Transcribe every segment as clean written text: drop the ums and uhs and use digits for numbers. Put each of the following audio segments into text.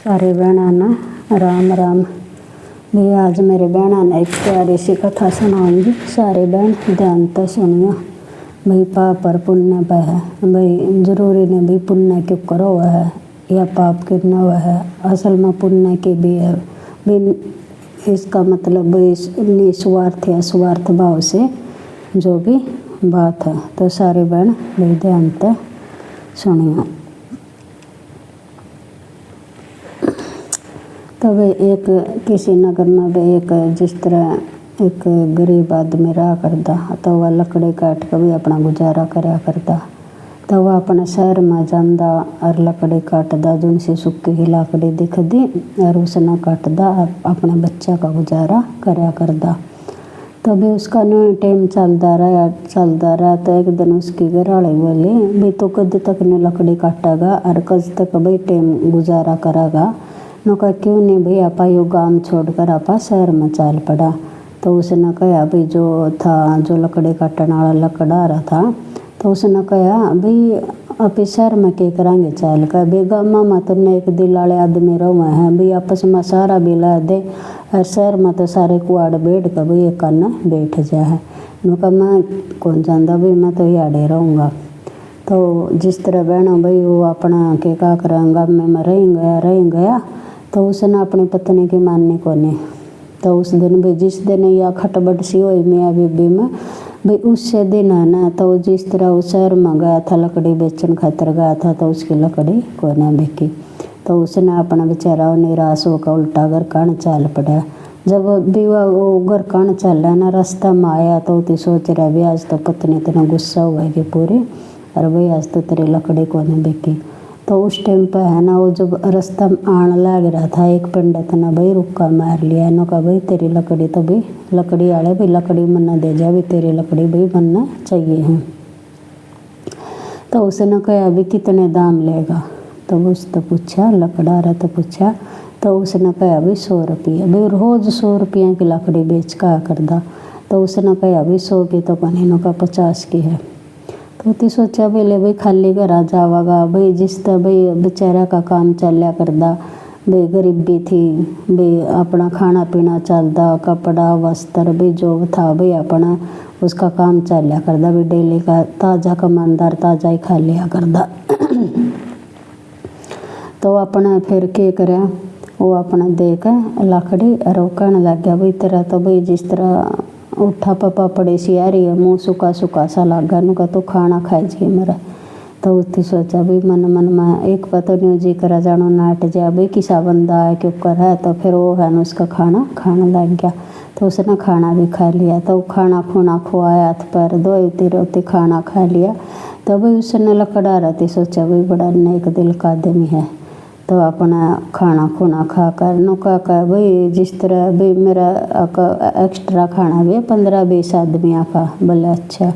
सारे बहना ना राम राम। भी आज मेरे बहना ने एक प्यारी सी कथा सुनाऊंगी। सारे बहन ध्यान से सुनियो। भाई पाप और पुण्य पर है। भाई जरूरी नहीं भाई पुण्य क्यों करो हुआ है या पाप क्यों न हुआ है। असल में पुण्य के भी है भाई। इसका मतलब भाई निस्वार्थ या स्वार्थ भाव से जो भी बात है। तो सारे बहन भाई ध्यान से सुनियो। तो वे एक किसी नगर में वे एक जिस तरह एक गरीब आदमी रहा करता। तो वह लकड़ी काट कर भी अपना गुजारा कराया करता। तो वह अपने शहर में जाता और लकड़ी काटदा जिनसे सूखी ही लकड़ी दिखती और उसने काटदा अपने बच्चा का गुजारा कराया करता। तो भी उसका न्यू टाइम चलता रहा। तो एक दिन उसकी घरवाली बोली भी तो कद तक नहीं लकड़ी काटेगा और कद तक भाई टाइम गुजारा करेगा। नौका क्यों नहीं भाई आपा यो गांव छोड़कर आपा शहर में चल पड़ा। तो उसने कहा भाई जो लकड़ी काटने वाला लकड़ा था। तो उसने कहा भाई आप शहर में क्या करेंगे चल कर भाई गाँव में तो एक दिल वाले आदमी रहे हैं भाई आपस में सारा बिला दे और शहर में तो सारे कुआड़ बैठ कर भाई एक कान बैठ जाए। नौका मैं कौन जानता भाई मैं तो याडे रहूँगा। तो जिस तरह बहनों भाई वो अपना के का करेंगा में रह गया। तो उसने अपनी पत्नी की माननी को नहीं। तो उस दिन भी जिस दिन यह खटबट सी हुई मियाँ बीबी में भाई उससे दिन है ना। तो जिस तरह उस शहर में गया था लकड़ी बेचने खातर गया था तो उसकी लकड़ी को न बिकी। तो उसने अपना बेचारा निराश होकर उल्टा घर कान चल पड़ा। जब भी वो घर कान चल रहा ना रास्ता में आया तो उती सोच रहा भी आज तो पत्नी इतना गुस्सा हुआ कि पूरी और भाई आज तो तेरी लकड़ी को न बिकी। तो उस टाइम पर है ना वो जब रास्ता में आने लग रहा था एक पंडित ने भाई रुक्का मार लिया। नो कहा भाई तेरी लकड़ी तो भाई लकड़ी वाले भाई लकड़ी मन्ना दे जा भाई तेरी लकड़ी भाई बनना चाहिए है। तो उसने कहा भाई कितने दाम लेगा। तो उसने पूछा लकड़ा रहा तो पूछा। तो उसने कहा भाई 100 रुपये भाई रोज़ 100 रुपये की लकड़ी बेच का करदा। तो उसने कहा भाई 100 की तो कहीं नो का 50 की है। तो सोचा पहले भाई खाली घर आ जावागा भाई जिस तरह भाई बेचारा का काम चलिया करदा। भाई गरीबी थी भाई अपना खाना पीना चलता कपड़ा वस्त्र भी जो था भाई अपना उसका काम चलिया करदा। भाई डेली का ताज़ा कमानदार ताज़ा ही खा लिया करदा। तो अपना फिर क्या करे वो अपना देख लकड़ी और वो कहने लग गया भाई तेरा तो भाई जिस तरह उठा पपा पड़े सी आ रही है मुँह सूखा सा लागा नु का तो खाना खाए जी मेरा। तो उसने सोचा भाई मन में एक पता नहीं जी करा जानो नाट जा भाई किसा बंदा है क्यों कर है। तो फिर वो है ना उसका खाना लग गया। तो उसने खाना भी खा लिया। तो खाना खुना खुआया हाथ पैर धोती रोती खाना खा लिया। तो भाई उसने लकड़ा रहती सोचा भाई बड़ा नेक दिल का आदमी है। तो अपना खाना खुना खा कर नुका का भाई जिस तरह भाई मेरा एक्स्ट्रा खाना भी 15-20 आदमियों का बोले अच्छा।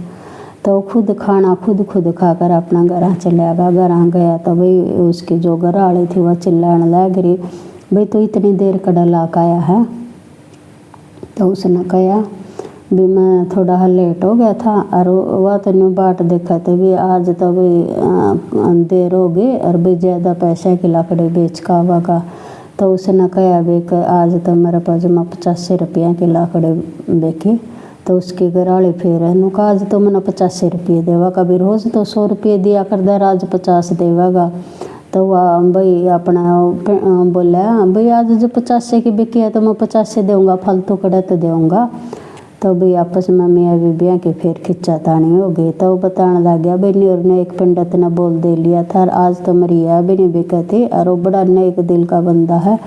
तो खुद खाना खुद खा कर अपना घर चला गया। घर गया तो भाई उसकी जो घर वाली थी वह चिल्लाने लग रही भाई तो इतनी देर कड़ा लाक आया है। तो उसने कहा भी मैं थोड़ा लेट हो गया था और वह तो नहीं बाट देखा तो भी आज तो भी देर हो गई और भी ज़्यादा पैसे की लकड़ी बेच का आवागा। तो उसने कहा भी आज तो मेरे पास में 85 रुपये की लकड़ी बेची। तो उसकी घरवाली फिर है कहा आज तो मैंने 85 रुपये देवा कभी रोज़ तो 100 रुपये दिया कर दे आज 50 देवागा। तो वह भाई अपना बोला भाई आज जो 85 की बिकी है तो मैं 50 दूँगा फालतू कड़ा तो दूँगा। तो भाई आपस में मियाँ बीबियाँ की फिर खिंचातानी हो गई। तो बताने लग गया भाई न्यूर ने एक पंडित ने बोल दे लिया था आज तो मेरी यह भी नहीं बिकती और वो बड़ा नेक दिल का बंदा है।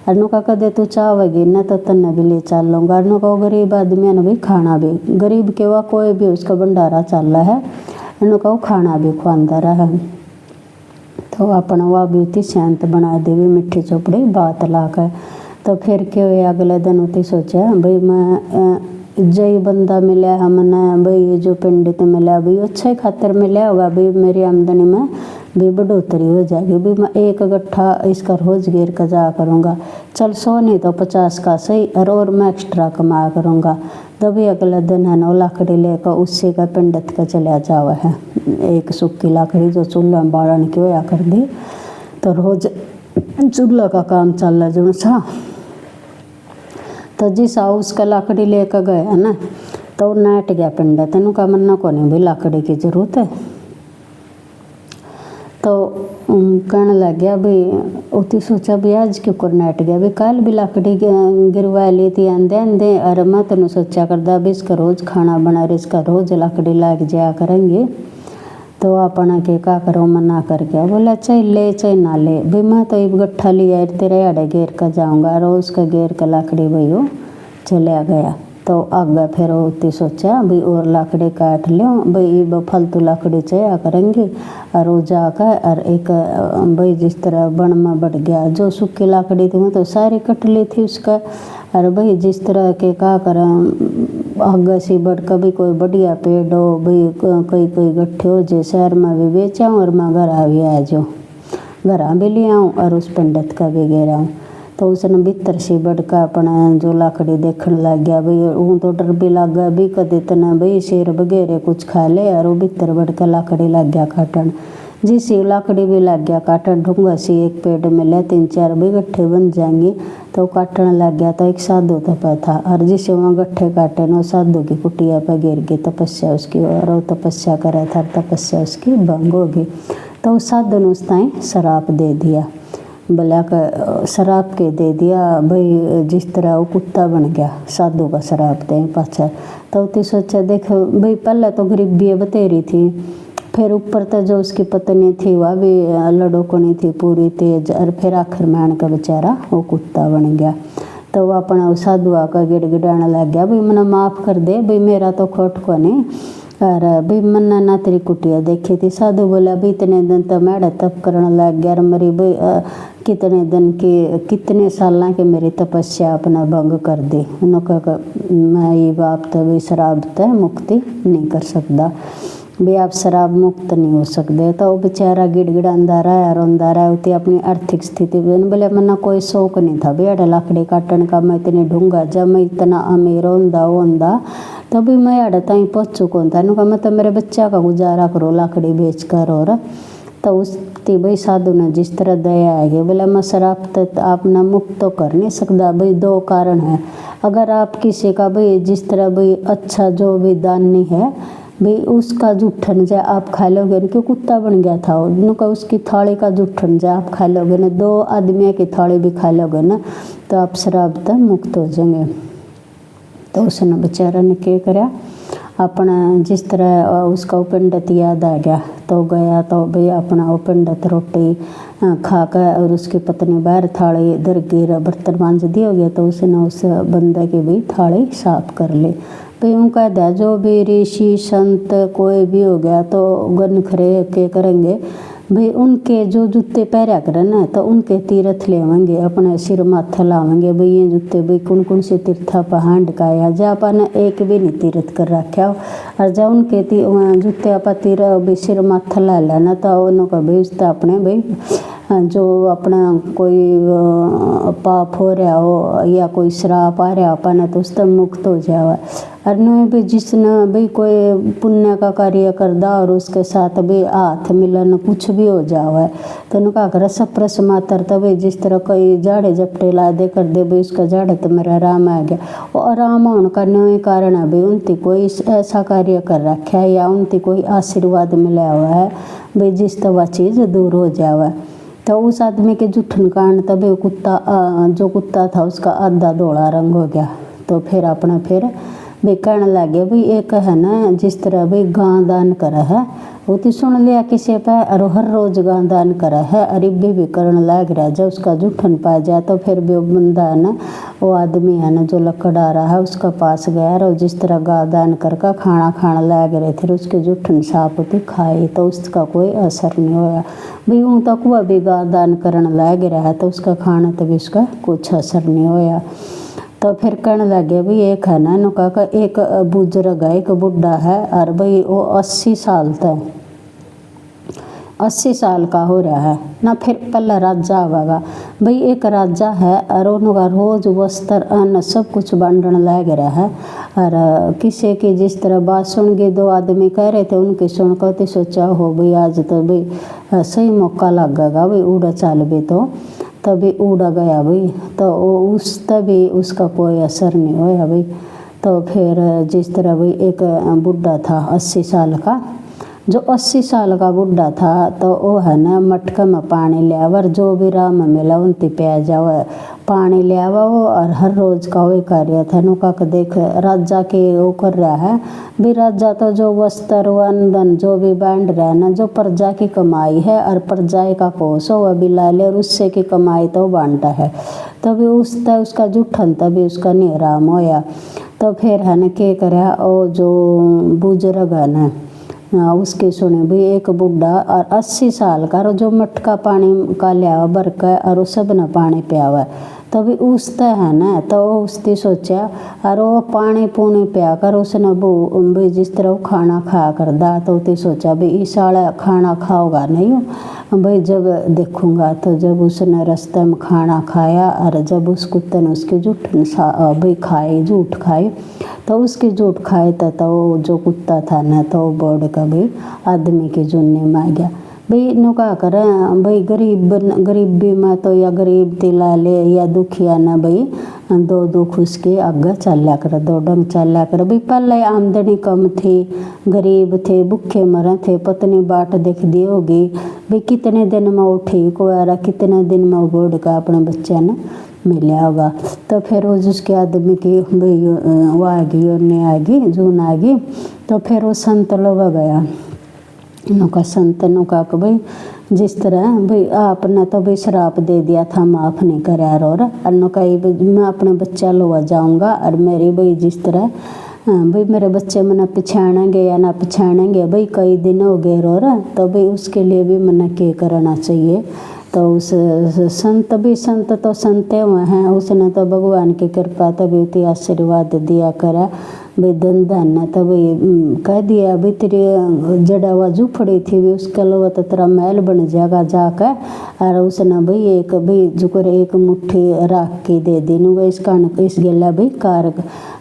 अनु का कदे तू चाहेगी ना तो तन्ने भी ले चल लूँगा। अनु का गरीब आदमी ने भी खाना भी गरीब के वह कोई भी उसका भंडारा चल रहा है अनु का वो खाना भी खुआंदा रहा है। तो अपना वह ब्यूटी शांत बना दी भी मिट्टी चोपड़ी बात ला कर। तो फिर क्या हुआ अगले दिन उती सोचा भाई मैं जय बंदा मिला हमने भाई जो पंडित मिला भाई अच्छा ही खातर मिला होगा भाई मेरी आमदनी में भी बढ़ोतरी हो जाएगी भाई मैं एक गट्ठा इसका रोज घेर का जा करूँगा चल 100 नहीं तो 50 का सही और मैं एक्स्ट्रा कमा करूँगा। तभी अगले दिन है ना लकड़ी लेकर उससे का पंडित का चला जावा है। एक सूखी लकड़ी जो चूल्हा में बालन की होया कर दी। तो रोज चूल्हा का काम चल रहा जो सा। तो जिसा उसका लाकड़ी लेकर गया ना तो नाट गया पिंडा, तेनों का मन्ना को नहीं भी लाकड़ी की जरूरत है। तो कहने लग गया भाई उती सोचा भी आज क्यों कर नाट गया भी कल भी लाकड़ी गिरवा ली थी आंदे आंदे। अरे मैं तेन सोचा करदा भी इसका रोज़ खाना बना रहे, इसका रोज़ लाकड़ी लाग जाया करेंगे। तो अपना के का करो मना कर गया, बोला चाहे ले चाहे ना ले भाई मैं तो एक गट्ठा लिया तेरे आड़े घेर कर जाऊँगा। रोज़ का घेर का लाकड़ी भाई वो चला गया। तो आगे फिर उती सोचा भाई और लाकड़ी काट लो भाई फालतू लाकड़ी चाहिए करेंगे। और वो जाकर और एक भाई जिस तरह बन में बढ़ गया, जो सूखी लाकड़ी थी वो तो सारी कट ली थी उसका। और भाई जिस तरह के का करें आगे से बढ़ कर भी कोई बढ़िया पेड़ हो भाई कई कई गट्ठे हो जे शहर में भी बेचाऊँ और मैं घर आ भी आ जाऊँ, घर भी ले आऊँ और उस पंडित का भी घेरा हूँ। तो उसने भीतर से बढ़ कर अपना जो लाकड़ी देखने लग गया भाई वो तो डर भी लग गया भी कद इतना भाई शेर वगैरह कुछ खा ले। और वो भीतर बढ़ कर लाकड़ी लग गया काटन, जिससे लाकड़ी भी लग गया काटन। ढूंगा से एक पेड़ मिले 3-4 भी गट्ठे बन जाएंगे। तो काटने लग गया तो एक साधु तपा था और जिसे वहाँ गट्ठे काटे ना साधु की कुटिया पर गिर गई तपस्या उसकी, और वो तपस्या करे था तपस्या उसकी भंग हो गई। तो उस साधु ने उस ताई शराप दे दिया, भला का शराब के दे दिया भाई जिस तरह वो कुत्ता बन गया साधु का शराब दे पाछा। तो उती सोचा देख भाई पहले तो गरीबी बतेरी थी, फिर ऊपर तो जो उसकी पत्नी थी वह भी लड़ोकनी थी पूरी तेज, और फिर आखिर में आने का बेचारा वो कुत्ता बन गया। तो वो अपना साधु आकर गिड़गिड़ाने लग गया भाई मैंने माफ़ कर दे भाई मेरा तो खोट को नहीं। और भाई मन्ना ना तेरी कुटिया देखी थी। साधु बोला भाई इतने दिन तो मैं तप करने लग गया, मरी भाई कितने दिन की कितने साल के मेरी तपस्या अपना भंग कर दी। उन्होंने मैं ये बाप तो भाई शराब तो मुक्ति नहीं कर सकता भी आप शराब मुक्त नहीं हो सकते। तो वो बेचारा गिड़गिड़ांदा रहा रोंदा रहा उतनी अपनी आर्थिक स्थिति बोले मना कोई शौक नहीं था भाई लाकड़ी काटन का। मैं इतनी ढूंगा जब मैं इतना अमीर होंदा तभी मैं अड़ा ताई पहुँचू कौन था कहा मैं तो मेरे बच्चा का गुजारा करो लाकड़ी बेच कर। और तो उस भाई साधु ने जिस तरह दया है बोला मैं शराब तक आपने मुक्त तो कर नहीं सकता भाई 2 कारण है। अगर आप किसी का भाई जिस तरह भाई अच्छा जो भी दानी है भाई उसका जूठन जाए आप खा लोगे, क्यों कुत्ता बन गया था उनका उसकी थाली का जूठन जाए आप खा लोगे ना, 2 आदमियों की थाली भी खा लोगे ना तो आप शराब तक मुक्त हो जाएंगे। तो उसने बेचारा ने क्या करा अपना जिस तरह उसका वो पंडित याद आ गया तो गया तो भाई अपना वो पंडित रोटी खा कर और उसकी पत्नी बाहर थाली इधर गिर बर्तन मांज दिए हो गया। तो उसने उस बंदे की भी थाली साफ कर ली भाई उनका दा जो भी ऋषि संत कोई भी हो गया तो गन खरे के करेंगे भाई उनके जो जूते पहरा करें ना तो उनके तीर्थ लेवेंगे अपने सिर माथा लावेंगे भाई ये जूते भाई कौन कौन से तीर्था पहाड़ का या जा अपन एक भी नहीं तीर्थ कर रखा हो। और जब उनके जूते आप तीर भाई सिर माथा ला लेना तो उनका भाई उसका अपने भाई जो अपना कोई पाप हो रहा हो या कोई श्राप आ रहा अपन तो उससे मुक्त हो जावा। और नहीं भी जिसने भाई कोई पुण्य का कार्य करदा और उसके साथ भी हाथ मिलन कुछ भी हो जावा तो उनका कर सप्रस मातर तो भाई जिस तरह कोई जाड़े झपटे ला दे कर दे भाई उसका जाड़े तो मेरा आराम आ गया। और आराम होने का नहीं कारण है भाई उनकी कोई ऐसा कार्य कर रखा है या उनकी कोई आशीर्वाद मिला हुआ है भाई जिस तो वह चीज़ दूर हो जावा। तो उस आदमी के जूठन कारण तभी कुत्ता जो कुत्ता था उसका आधा धोला रंग हो गया। तो फिर अपना फिर भाई कहने लगे भाई एक है ना जिस तरह भाई गां दान करा है वो तो सुन लिया किसी पे और हर रोज़ गां दान करा है और इब्बी भी करने लग रहा है। जब उसका जूठन पा जाए तो फिर भी वो बंदा है ना वो आदमी है ना जो लकड़ आ रहा है उसका पास गया और जिस तरह गां दान करके खाना खाने लग रहे थे उसके जूठन साफ होती खाई तो उसका कोई असर नहीं होया भाई ऊँ तक वह भी गां दान करने लग रहा है तो उसका खाना तभी उसका कुछ असर नहीं होया। तो फिर कहने लगे भाई एक है ना नुका का एक बुजुर्ग है एक बुढ़ा है और भाई वो 80 साल तक 80 साल का हो रहा है ना। फिर पहला राजा आवेगा भाई एक राजा है और उनका रोज वस्त्र अन्न सब कुछ बांटने लग रहा है। और किसी की जिस तरह बात सुन के 2 आदमी कह रहे थे उनकी सुनकर सोचा हो भाई आज तो भाई सही मौका लगेगा भाई उड़ा चाल भी तो तभी उड़ गया भाई। तो उस तभी उसका कोई असर नहीं होया भाई। तो फिर जिस तरह भाई एक बुढ़ा था 80 साल का, जो 80 साल का बुढ़ा था, तो वो है ना मटके में पानी ले आवर, जो भी राह में मिला उनती प्या जावे पानी ले आवा वो। और हर रोज का वही कार्य था। नुका के देख राजा के वो कर रहा है भी, राजा तो जो वस्त्र वंदन जो भी बांट रहा है ना, जो प्रजा की कमाई है और प्रजा का कोष हो वह भी ला ले, और उससे की कमाई तो बांटा है। तभी उसका जूठन तभी उसका निराम होया। तो फिर है ना के करा वो जो बुजुर्ग है ना, उसकी सुने भी एक बुढ़ा और 80 साल का, और जो मटका पानी का लिया भर के और वो सब न पानी पियावा। तभी उसते है ना, तो उसने सोचा और वो पानी पूनी पिया कर उसने भी जिस तरह वो खाना खाया कर दा। तो उसने सोचा भी इस साल खाना खाओगा नहीं भाई, जब देखूंगा। तो जब उसने रास्ते में खाना खाया और जब उस कुत्ते ने उसकी जूठ भाई खाई, जूठ खाई, तो उसकी जूठ खाए तो वो जो कुत्ता था ना, तो वो बोर्ड का भाई आदमी की जुन्नी में आ गया भाई। नु का करें भाई, गरीबी में तो या गरीब तिला ले या दुखिया ना भाई, दो दुख उसके आगे चला कर, दो डंग चला कर भाई। पहले आमदनी कम थी, गरीब थे, भूखे मरे थे, पत्नी बाट देख दी होगी भाई, कितने दिन में वो ठीक हुआ, कितने दिन में वो बोर्ड का अपने बच्चे ने मिला होगा। तो फिर वो जिसके आदमी की भाई वो आ गई, उन्हें आ गई, जून आ गई। तो फिर वो संत लोग गया, नुका संत नुका के भाई जिस तरह भाई आपने तो भाई श्राप दे दिया था, माफ़ नहीं करा और नुका मैं अपने बच्चा लोआ जाऊँगा, और मेरी भाई जिस तरह भाई मेरे बच्चे मना पिछाड़ेंगे या ना पिछाड़ेंगे भाई, कई दिन हो गए और तो भाई उसके लिए भी मना क्या करना चाहिए। तो उस संत तो संते हुए हैं, उसने तो भगवान की कृपा तभी उतनी आशीर्वाद दिया करा भाई, धन धन तभी कह दिया भाई तेरी जड़ा हुआ झुपड़ी थी भी उसके अलावा तो तेरा महल बन जाएगा जाकर। और उसने भाई एक भाई जुकर एक मुट्ठी राख के दे दी नु, इस गेला भाई कार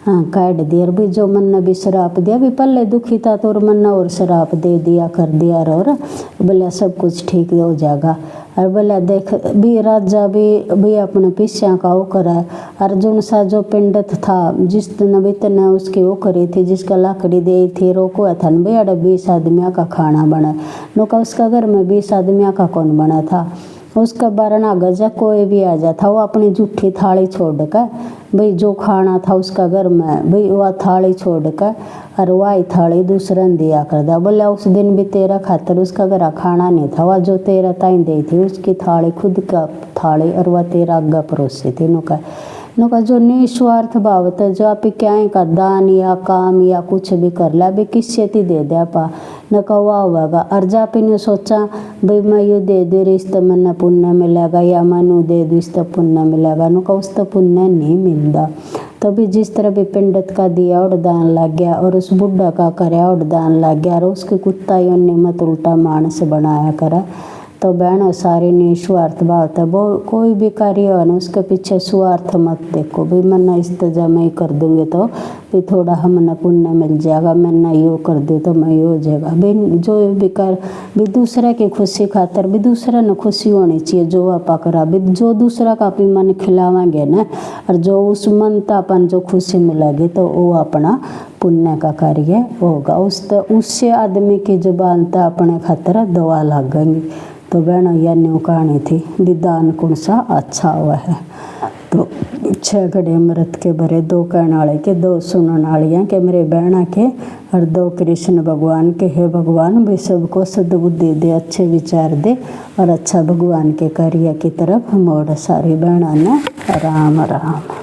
काट दिया। और भाई जो मन ने भी श्राप दिया भी, पहले दुखी था तो और मन ने और श्राप दे दिया कर दिया, और बोले सब कुछ ठीक हो जाएगा। और बोले देख भी राजा भी अपने पिस्या का वो करा, अर्जुन सा जो पंडित था जिस दिन भी तने उसकी वो करी थी, जिसका लाकड़ी दे थी रोको था भाई, अरे 20 आदमियों का खाना बना नुका, उसका घर में 20 आदमियों का कौन बना था, उसका बरना गजा कोई भी आ जाता, वो अपनी जूठी थाली छोड़ कर भाई जो खाना था उसका घर में भाई वह थाली छोड़ कर और वही थाली दूसरे ने दिया कर दिया। बोला उस दिन भी तेरा खातर उसका घर खाना नहीं था, वह जो तेरा ताई दी थी उसकी थाली खुद का थाली और वह तेरा आगे परोसी थी। नुका जो निस्वार्थ भाव था, जो आप क्या का दान या काम या कुछ भी कर ला भी किससे ती दे दे पा न कवा होगा। और जापी ने सोचा भाई मैं यू दे दे रही तो मन पुण्य मिलेगा, या मनु दे दूँ तो पुण्य मिलेगा, नुका उस तो पुण्य नहीं मिलता। तभी जिस तरह भी पंडित का दिया और दान लग गया, और उस बुढ़ा का कराया और दान लग गया, और उसकी कुत्ता ने मत उल्टा मानस बनाया करा। तो बहनों सारी निस्वार्थ भाव था, वो कोई भी कार्य हो ना उसके पीछे स्वार्थ मत देखो भाई, मैं इस्तेजा मैं ही कर दूँगी तो भी थोड़ा हमने पुण्य मिल जाएगा, मैं यो कर दूँ तो मैं यो हो जाएगा भाई। जो भी कर भी दूसरे की खुशी खातर भी दूसरे ने खुशी होनी चाहिए, जो आप करा भी जो दूसरा का भी मन खिलावांगे ना, और जो उस मन तापन जो खुशी मिलेगी तो वो अपना पुण्य का कार्य होगा। उससे आदमी की जुबान तो अपने खातर दवा लगेंगी। तो बहनों यह न्यू कहानी थी विदान कौन सा अच्छा हुआ है। तो 6 घड़े अमृत के भरे, 2 कहने वाले के 2 सुनने वालियाँ के मेरे बहना के, और 2 कृष्ण भगवान के। हे भगवान भी सबको सद्बुद्धि दे, अच्छे विचार दे, और अच्छा भगवान के कार्य की तरफ मोड़। सारी बहना ने राम राम।